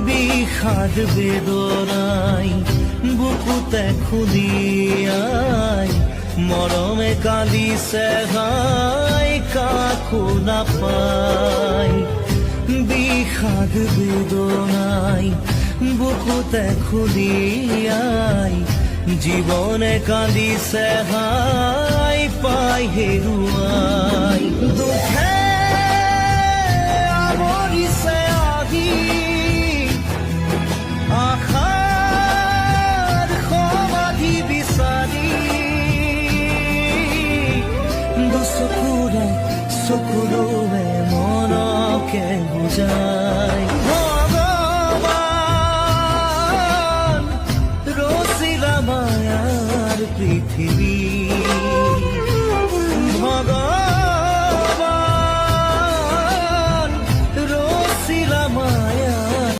বিষাদ বেদনাই বুকুতে খুলিয়াই মৰমে কান্দিছে হাই কাকো নাপাই। বিষাদ বেদনাই বুকুতে খুলিয়াই জীবনে কান্দিছে হাই পাই হেৰুৱাই। দুখে আৱৰিছে আহি আশাৰ সমাধি বিচাৰি দুচকুৰে চকুৰে মনকে বুজাই। ভগৱান ৰচিলা মায়াৰ পৃথিৱী